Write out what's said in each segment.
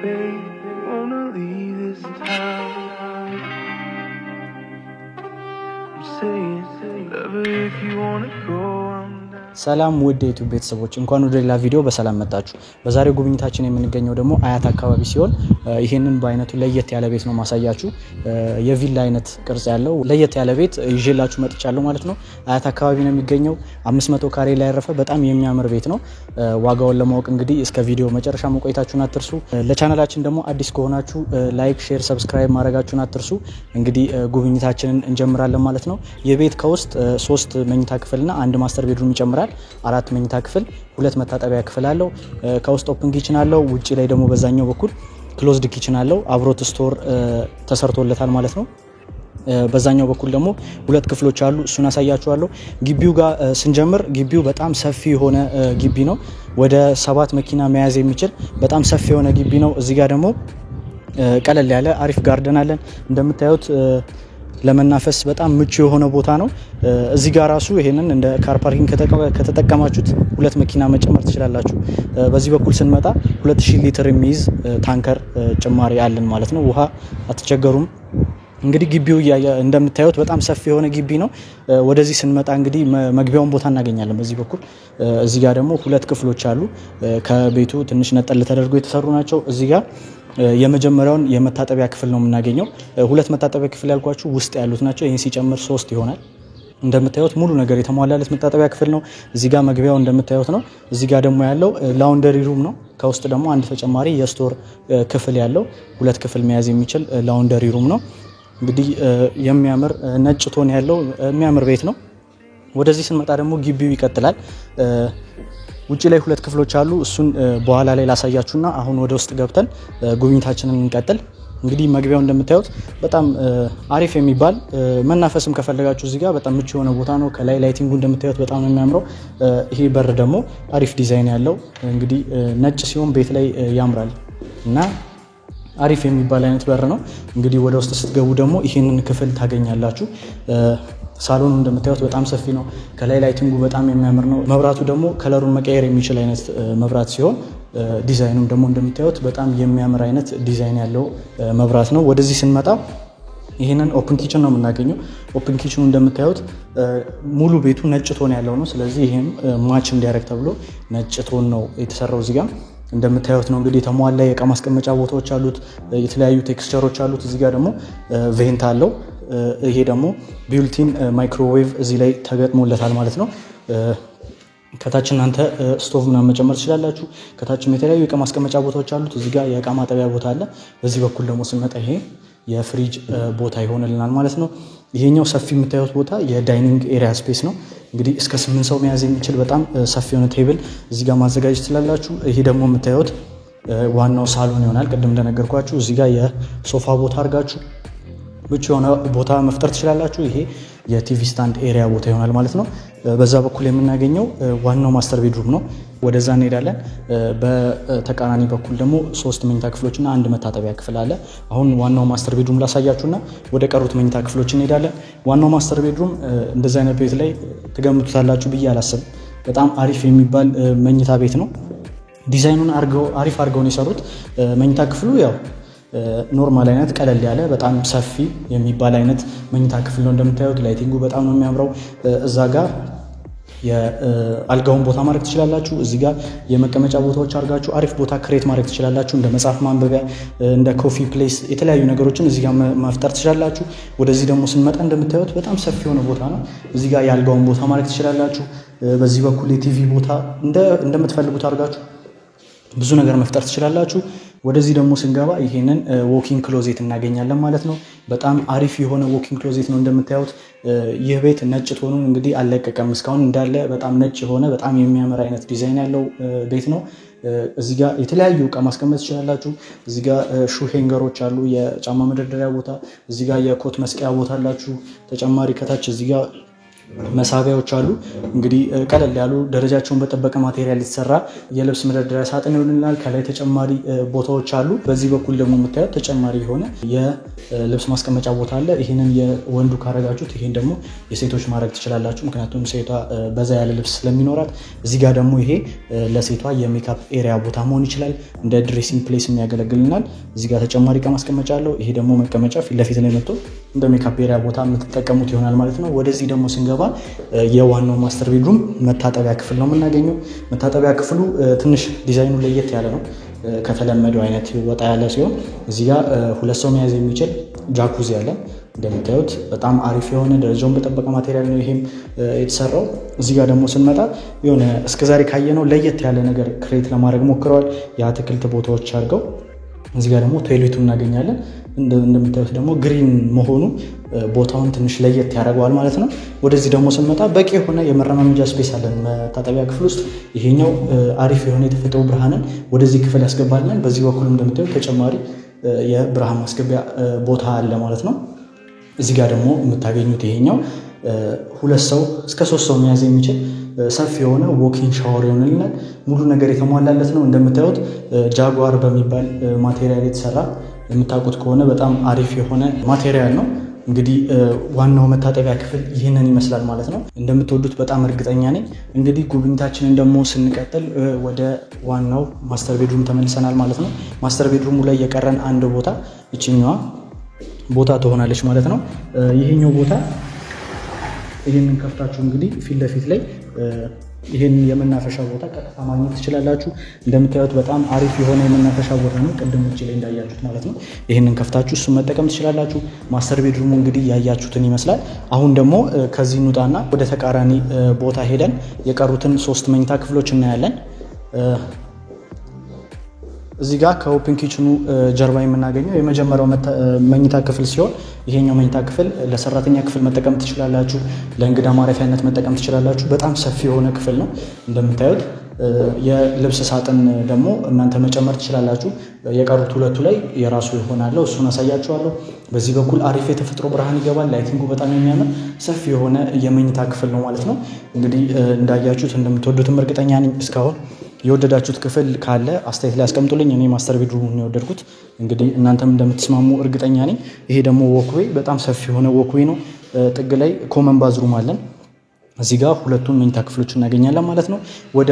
babe, wanna leave this town. I'm saying, love it if you wanna go. ሰላም ውድ የዩቲዩብ ቤተሰቦች እንኳን ወደ ሌላ ቪዲዮ በሰላም መጣችሁ። በዛሬው ጉብኝታችን የምንገኘው ደግሞ አያት አካባቢ ሲሆን ይሄንን በአይነቱ ለየት ያለ ቤት ነው ማሳያችሁ። የቪላ አይነት ቅርጽ ያለው ለየት ያለ ቤት ይዤላችሁ መጥቻለሁ ማለት ነው። አያት አካባቢ ነው የሚገኘው። 500 ካሬ ላይ ያረፈ በጣም የሚያምር ቤት ነው። ዋጋውን ለማወቅ እንግዲህ እስከ ቪዲዮ መጨረሻ መቆየታችሁን አትርሱ። ለቻናላችን ደግሞ አዲስ ከሆናችሁ ላይክ፣ ሼር፣ ሰብስክራይብ ማድረጋችሁን አትርሱ። እንግዲህ ጉብኝታችንን እንጀምራለን ማለት ነው። የቤት ከውስጥ 3 መኝታ ክፍልና አንድ ማስተር ቤድሩም ይጨምራል። 4 መኝታ ክፍል 2 መታጠቢያ ክፍል አለው። ከውስጥ ኦፕን ኪችን አለው። ውጪ ላይ ደግሞ በዛኛው በኩል ክሎዝድ ኪችን አለው። አብሮት ስቶር ተሰርቶለታል ማለት ነው። በዛኛው በኩል ደግሞ 2 ክፍሎች አሉ። እሱን አሳያችኋለሁ። ግቢው ጋር ስንጀምር ግቢው በጣም ሰፊ የሆነ ግቢ ነው። ወደ 7 መኪና መያዝ የሚችል በጣም ሰፊ የሆነ ግቢ ነው። እዚህ ጋር ደግሞ ቀለል ያለ አሪፍ ጋርደን አለን። እንደምታዩት ለመናፈስ በጣም ምቹ የሆነ ቦታ ነው። እዚህ ጋር ራሱ ይሄንን እንደ ካር ፓርኪንግ ከተጠቀማችሁት 2 መኪና መጨመር ትችላላችሁ። በዚህ በኩል ስንመጣ 2000 ሊትር የሚይዝ ታንከር ጭማሪ አለን ማለት ነው። ውሃ አትቸገሩም። እንግዲህ ግቢው እንደምታዩት በጣም ሰፊ የሆነ ግቢ ነው። ወደዚህ ስንመጣ እንግዲህ መግቢያውን ቦታ እናገኛለን በዚህ በኩል። እዚህ ጋር ደግሞ 2 ክፍሎች አሉ። ከቤቱ ትንሽ ነጠል ተደርጎ የተሰሩ ናቸው። እዚህ ጋር የመጀመሪያውን የመታጠቢያ ክፍል ነው የምናገኘው። 2 መታጠቢያ ክፍል ያልኳችሁ ውስጥ ያሉት ናቸው። ይሄን ሲጨምር 3 ይሆናል። እንደምታዩት ሙሉ ነገር የተሟላለት መታጠቢያ ክፍል ነው። እዚህ ጋር መግቢያው እንደምታዩት ነው። እዚህ ጋር ደግሞ ያለው ላውንደሪ ሩም ነው። ከውስጥ ደግሞ አንድ ተጨማሪ የስቶር ክፍል ያለው 2 ክፍል መያዝ የሚችል ላውንደሪ ሩም ነው። እንግዲህ የሚያምር ነጭ ቶን ያለው የሚያምር ቤት ነው። ወደዚህ ስንመጣ ደግሞ ግቢው ይቀጥላል። ውጪ ላይ 2 ክፍሎች አሉ። እሱን በኋላ ላይ ላሳያችሁና አሁን ወደ ውስጥ ገብተን ጉብኝታችንን እንቀጥል። እንግዲህ መግቢያው እንደምታዩት በጣም አሪፍ የሚባል መናፈስም ከፈለጋችሁ እዚህ ጋር በጣም ምቹ የሆነ ቦታ ነው። ከላይ ላይቲንጉ እንደምታዩት በጣም ነው የሚያምረው። ይሄ በር ደግሞ አሪፍ ዲዛይን ያለው እንግዲህ ነጭ ሲሆን ቤት ላይ ያምራል እና አሪፍ የሚባል አይነት በር ነው። እንግዲህ ወደ ውስጥ ስትገቡ ደግሞ ይሄንን ክፍል ታገኛላችሁ። ሳሎኑ እንደምታዩት በጣም ሰፊ ነው። ከላይ ላይቲንጉ በጣም የሚያምር ነው። መብራቱ ደግሞ ከለሩን መቀየር የሚችል አይነት መብራት ሲሆን ዲዛይኑም ደግሞ እንደምታዩት በጣም የሚያምር አይነት ዲዛይን ያለው መብራት ነው። ወደዚህ ስንመጣ ይሄንን ኦፕን ኪችን ነው የምናገኘው። ኦፕን ኪችኑ እንደምታዩት ሙሉ ቤቱ ነጭ ቶን ያለው ነው። ስለዚህ ይሄም ማች እንዲያደርግ ተብሎ ነጭ ቶን ነው የተሰራው። እዚህ ጋር እንደምታዩት ነው እንግዲህ የተሟላ የእቃ ማስቀመጫ ቦታዎች አሉት። የተለያዩ ቴክስቸሮች አሉት። እዚህ ጋር ደግሞ ቬንት አለው። ይሄ ደግሞ ቢልቲን ማይክሮዌቭ እዚህ ላይ ተገጥሞለታል ማለት ነው። ከታች እናንተ ስቶቭ ምናምን መጨመር ትችላላችሁ። ከታችም የተለያዩ የእቃ ማስቀመጫ ቦታዎች አሉት። እዚህ ጋር የእቃ ማጠቢያ ቦታ አለ። በዚህ በኩል ደግሞ ስንመጣ ይሄ የፍሪጅ ቦታ ይሆንልናል ማለት ነው። ይሄኛው ሰፊ የምታዩት ቦታ የዳይኒንግ ኤሪያ ስፔስ ነው። እንግዲህ እስከ 8 ሰው መያዝ የሚችል በጣም ሰፊ የሆነ ቴብል እዚህ ጋር ማዘጋጀት ትችላላችሁ። ይሄ ደግሞ የምታዩት ዋናው ሳሎን ይሆናል። ቅድም እንደነገርኳችሁ እዚህ ጋር የሶፋ ቦታ አድርጋችሁ ምቹ የሆነ ቦታ መፍጠር ትችላላችሁ። ይሄ የቲቪ ስታንድ ኤሪያ ቦታ ይሆናል ማለት ነው። በዛ በኩል የምናገኘው ዋናው ማስተር ቤድሩም ነው። ወደዛ እንሄዳለን። በተቃራኒ በኩል ደግሞ 3 መኝታ ክፍሎችና 1 መታጠቢያ ክፍል አለ። አሁን ዋናው ማስተር ቤድሩም ላሳያችሁና ወደ ቀሩት መኝታ ክፍሎች እንሄዳለን። ዋናው ማስተር ቤድሩም እንደዛ አይነት ቤት ላይ ትገምቱታላችሁ ብዬ አላስብም። በጣም አሪፍ የሚባል መኝታ ቤት ነው። ዲዛይኑን አሪፍ አድርገው ነው የሰሩት። መኝታ ክፍሉ ያው ኖርማል አይነት ቀለል ያለ በጣም ሰፊ የሚባል አይነት መኝታ ክፍል ነው። እንደምታዩት ላይቲንጉ በጣም ነው የሚያምረው። እዛ ጋር የአልጋውን ቦታ ማድረግ ትችላላችሁ። እዚህ ጋር የመቀመጫ ቦታዎች አድርጋችሁ አሪፍ ቦታ ክሬት ማድረግ ትችላላችሁ። እንደ መጽሐፍ ማንበቢያ፣ እንደ ኮፊ ፕሌስ የተለያዩ ነገሮችን እዚህ ጋር መፍጠር ትችላላችሁ። ወደዚህ ደግሞ ስንመጣ እንደምታዩት በጣም ሰፊ የሆነ ቦታ ነው። እዚህ ጋር የአልጋውን ቦታ ማድረግ ትችላላችሁ። በዚህ በኩል የቲቪ ቦታ እንደምትፈልጉት አድርጋችሁ ብዙ ነገር መፍጠር ትችላላችሁ። ወደዚህ ደግሞ ስንገባ ይሄንን ዎኪንግ ክሎዜት እናገኛለን ማለት ነው። በጣም አሪፍ የሆነ ዎኪንግ ክሎዜት ነው። እንደምታዩት ይህ ቤት ነጭ ቶኑን እንግዲህ አልለቀቀም እስካሁን እንዳለ በጣም ነጭ የሆነ በጣም የሚያምር አይነት ዲዛይን ያለው ቤት ነው። እዚህ ጋር የተለያዩ እቃ ማስቀመጥ ትችላላችሁ። እዚህ ጋር ሹ ሄንገሮች አሉ፣ የጫማ መደርደሪያ ቦታ። እዚህ ጋር የኮት መስቀያ ቦታ አላችሁ ተጨማሪ። ከታች እዚህ ጋር መሳቢያዎች አሉ። እንግዲህ ቀለል ያሉ ደረጃቸውን በጠበቀ ማቴሪያል የተሰራ የልብስ መደርደሪያ ሳጥን ይሆንልናል። ከላይ ተጨማሪ ቦታዎች አሉ። በዚህ በኩል ደግሞ የምታዩት ተጨማሪ የሆነ የልብስ ማስቀመጫ ቦታ አለ። ይሄንን የወንዱ ካረጋችሁት ይሄን ደግሞ የሴቶች ማድረግ ትችላላችሁ። ምክንያቱም ሴቷ በዛ ያለ ልብስ ስለሚኖራት። እዚህ ጋር ደግሞ ይሄ ለሴቷ የሜካፕ ኤሪያ ቦታ መሆን ይችላል። እንደ ድሬሲንግ ፕሌስ የሚያገለግልናል። እዚህ ጋር ተጨማሪ እቃ ማስቀመጫ አለው። ይሄ ደግሞ መቀመጫ ፊት ለፊት ላይ መጥቶ እንደ ሜካፕ ኤሪያ ቦታ የምትጠቀሙት ይሆናል ማለት ነው። ወደዚህ ደግሞ ስንገባ የዋናው ማስተር ቤድሩም መታጠቢያ ክፍል ነው የምናገኘው። መታጠቢያ ክፍሉ ትንሽ ዲዛይኑ ለየት ያለ ነው። ከተለመደው አይነት ወጣ ያለ ሲሆን እዚህ ጋር 2 ሰው መያዝ የሚችል ጃኩዚ አለ። እንደምታዩት በጣም አሪፍ የሆነ ደረጃውን በጠበቀ ማቴሪያል ነው ይሄም የተሰራው። እዚህ ጋር ደግሞ ስንመጣ የሆነ እስከዛሬ ካየነው ለየት ያለ ነገር ክሬት ለማድረግ ሞክረዋል። የአትክልት ቦታዎች አድርገው እዚህ ጋር ደግሞ ቶይሌቱን እናገኛለን። እንደምታዩት ደግሞ ግሪን መሆኑ ቦታውን ትንሽ ለየት ያደርገዋል ማለት ነው። ወደዚህ ደግሞ ስንመጣ በቂ የሆነ የመረማመጃ ስፔስ አለን መታጠቢያ ክፍል ውስጥ። ይሄኛው አሪፍ የሆነ የተፈጥሮ ብርሃንን ወደዚህ ክፍል ያስገባልናል። በዚህ በኩል እንደምታዩት ተጨማሪ የብርሃን ማስገቢያ ቦታ አለ ማለት ነው። እዚህ ጋር ደግሞ የምታገኙት ይሄኛው 2 ሰው እስከ 3 ሰው መያዝ የሚችል ሰፊ የሆነ ዎኪንግ ሻወር ይሆንልናል። ሙሉ ነገር የተሟላለት ነው። እንደምታዩት ጃጓር በሚባል ማቴሪያል የተሰራ የምታውቁት ከሆነ በጣም አሪፍ የሆነ ማቴሪያል ነው። እንግዲህ ዋናው መታጠቢያ ክፍል ይህንን ይመስላል ማለት ነው። እንደምትወዱት በጣም እርግጠኛ ነኝ። እንግዲህ ጉብኝታችንን ደግሞ ስንቀጥል ወደ ዋናው ማስተር ቤድሩም ተመልሰናል ማለት ነው። ማስተር ቤድሩሙ ላይ የቀረን አንድ ቦታ ይችኛዋ ቦታ ትሆናለች ማለት ነው። ይሄኛው ቦታ ይሄንን ከፍታችሁ እንግዲህ ፊት ለፊት ላይ ይሄን የመናፈሻ ቦታ ቀጥታ ማግኘት ትችላላችሁ። እንደምታዩት በጣም አሪፍ የሆነ የመናፈሻ ቦታ ነው። ቅድም ውጪ ላይ እንዳያችሁት ማለት ነው። ይሄንን ከፍታችሁ እሱን መጠቀም ትችላላችሁ። ማስተር ቤድሩሙ እንግዲህ ያያችሁትን ይመስላል። አሁን ደግሞ ከዚህ እንውጣና ወደ ተቃራኒ ቦታ ሄደን የቀሩትን 3 መኝታ ክፍሎች እናያለን። እዚህ ጋር ከኦፕን ኪችኑ ጀርባ የምናገኘው የመጀመሪያው መኝታ ክፍል ሲሆን ይሄኛው መኝታ ክፍል ለሰራተኛ ክፍል መጠቀም ትችላላችሁ፣ ለእንግዳ ማረፊያነት መጠቀም ትችላላችሁ። በጣም ሰፊ የሆነ ክፍል ነው። እንደምታዩት የልብስ ሳጥን ደግሞ እናንተ መጨመር ትችላላችሁ። የቀሩት 2ቱ ላይ የራሱ ይሆናል። እሱን አሳያችኋለሁ። በዚህ በኩል አሪፍ የተፈጥሮ ብርሃን ይገባል። ላይቲንጉ በጣም የሚያምር ሰፊ የሆነ የመኝታ ክፍል ነው ማለት ነው። እንግዲህ እንዳያችሁት እንደምትወዱትም እርግጠኛ ነኝ። እስካሁን የወደዳችሁት ክፍል ካለ አስተያየት ላይ አስቀምጡልኝ። እኔ ማስተር ቤድሩሙን የወደድኩት እንግዲህ እናንተም እንደምትስማሙ እርግጠኛ ነኝ። ይሄ ደግሞ ዎክዌይ በጣም ሰፊ የሆነ ዎክዌይ ነው። ጥግ ላይ ኮመን ባዝሩም አለን። እዚህ ጋር 2ቱን መኝታ ክፍሎች እናገኛለን ማለት ነው። ወደ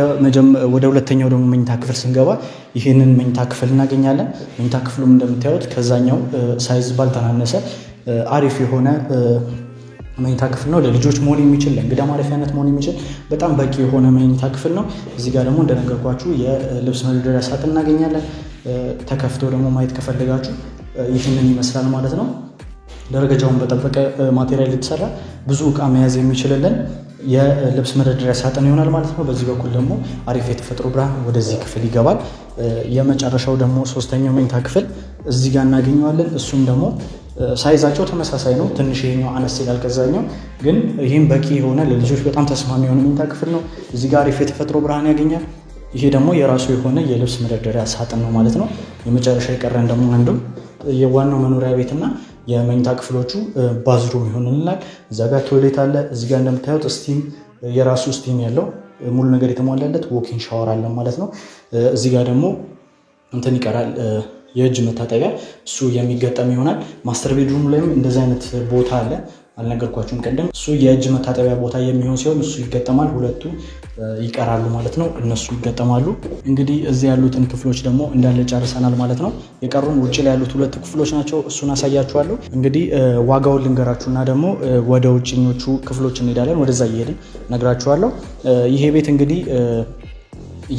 ሁለተኛው ደግሞ መኝታ ክፍል ስንገባ ይሄንን መኝታ ክፍል እናገኛለን። መኝታ ክፍሉም እንደምታዩት ከዛኛው ሳይዝ ባልተናነሰ አሪፍ የሆነ መኝታ ክፍል ነው። ለልጆች መሆን የሚችል ለእንግዳ ማረፊያነት መሆን የሚችል በጣም በቂ የሆነ መኝታ ክፍል ነው። እዚህ ጋር ደግሞ እንደነገርኳችሁ የልብስ መደርደሪያ ሳጥን እናገኛለን። ተከፍቶ ደግሞ ማየት ከፈለጋችሁ ይህንን ይመስላል ማለት ነው። ደረጃውን በጠበቀ ማቴሪያል የተሰራ ብዙ እቃ መያዝ የሚችልልን የልብስ መደርደሪያ ሳጥን ይሆናል ማለት ነው። በዚህ በኩል ደግሞ አሪፍ የተፈጥሮ ብርሃን ወደዚህ ክፍል ይገባል። የመጨረሻው ደግሞ 3ኛው መኝታ ክፍል እዚህ ጋር እናገኘዋለን። እሱም ደግሞ ሳይዛቸው ተመሳሳይ ነው። ትንሽ ይሄኛው አነስ ይላል ከዛኛው፣ ግን ይህም በቂ የሆነ ለልጆች በጣም ተስማሚ የሆነ መኝታ ክፍል ነው። እዚህ ጋር አሪፍ የተፈጥሮ ብርሃን ያገኛል። ይሄ ደግሞ የራሱ የሆነ የልብስ መደርደሪያ ሳጥን ነው ማለት ነው። የመጨረሻ የቀረን ደግሞ አንዱም የዋናው መኖሪያ ቤትና የመኝታ ክፍሎቹ ባዝሩም ይሆንልናል። እዛ ጋር ቶይሌት አለ። እዚህ ጋር እንደምታዩት ስቲም የራሱ ስቲም ያለው ሙሉ ነገር የተሟላለት ዎኪንግ ሻወር አለ ማለት ነው። እዚህ ጋር ደግሞ እንትን ይቀራል የእጅ መታጠቢያ፣ እሱ የሚገጠም ይሆናል። ማስተር ቤድሩም ላይም እንደዚህ አይነት ቦታ አለ። አልነገርኳችሁም ቀደም። እሱ የእጅ መታጠቢያ ቦታ የሚሆን ሲሆን እሱ ይገጠማል። 2ቱ ይቀራሉ ማለት ነው። እነሱ ይገጠማሉ። እንግዲህ እዚህ ያሉትን ክፍሎች ደግሞ እንዳለ ጨርሰናል ማለት ነው። የቀሩን ውጭ ላይ ያሉት 2 ክፍሎች ናቸው። እሱን አሳያችኋለሁ። እንግዲህ ዋጋውን ልንገራችሁና ደግሞ ወደ ውጭኞቹ ክፍሎች እንሄዳለን። ወደዛ እየሄድን ነግራችኋለሁ። ይሄ ቤት እንግዲህ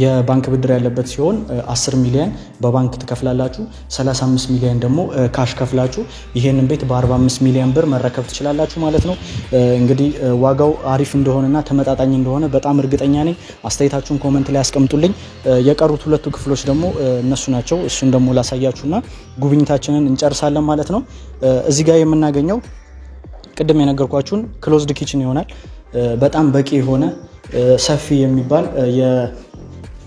የባንክ ብድር ያለበት ሲሆን 10 ሚሊዮን በባንክ ትከፍላላችሁ። 35 ሚሊዮን ደግሞ ካሽ ከፍላችሁ ይሄንን ቤት በ45 ሚሊዮን ብር መረከብ ትችላላችሁ ማለት ነው። እንግዲህ ዋጋው አሪፍ እንደሆነና ተመጣጣኝ እንደሆነ በጣም እርግጠኛ ነኝ። አስተያየታችሁን ኮሜንት ላይ አስቀምጡልኝ። የቀሩት 2 ክፍሎች ደግሞ እነሱ ናቸው። እሱን ደግሞ ላሳያችሁና ጉብኝታችንን እንጨርሳለን ማለት ነው። እዚህ ጋር የምናገኘው ቅድም የነገርኳችሁን ክሎዝድ ኪችን ይሆናል። በጣም በቂ የሆነ ሰፊ የሚባል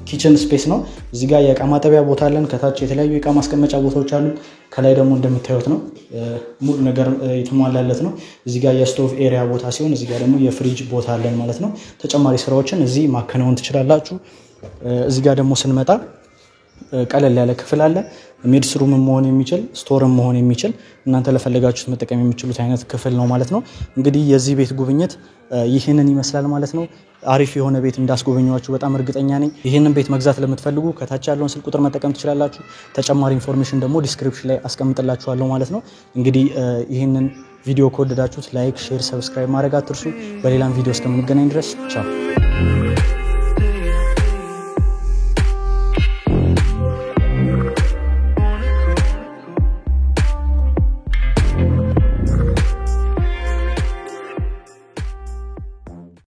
ኪችን ስፔስ ነው። እዚህ ጋር የእቃ ማጠቢያ ቦታ አለን። ከታች የተለያዩ የእቃ ማስቀመጫ ቦታዎች አሉ። ከላይ ደግሞ እንደምታዩት ነው ሙሉ ነገር የተሟላለት ነው። እዚህ ጋር የስቶቭ ኤሪያ ቦታ ሲሆን እዚህ ጋር ደግሞ የፍሪጅ ቦታ አለን ማለት ነው። ተጨማሪ ስራዎችን እዚህ ማከናወን ትችላላችሁ። እዚህ ጋር ደግሞ ስንመጣ ቀለል ያለ ክፍል አለ። ሜድስ ሩም መሆን የሚችል ስቶርም መሆን የሚችል እናንተ ለፈለጋችሁት መጠቀም የምትችሉት አይነት ክፍል ነው ማለት ነው። እንግዲህ የዚህ ቤት ጉብኝት ይህንን ይመስላል ማለት ነው። አሪፍ የሆነ ቤት እንዳስጎበኛችሁ በጣም እርግጠኛ ነኝ። ይህንን ቤት መግዛት ለምትፈልጉ ከታች ያለውን ስልክ ቁጥር መጠቀም ትችላላችሁ። ተጨማሪ ኢንፎርሜሽን ደግሞ ዲስክሪፕሽን ላይ አስቀምጥላችኋለሁ ማለት ነው። እንግዲህ ይህንን ቪዲዮ ከወደዳችሁት ላይክ፣ ሼር፣ ሰብስክራይብ ማድረግ አትርሱ። በሌላም ቪዲዮ እስከምንገናኝ ድረስ ቻው።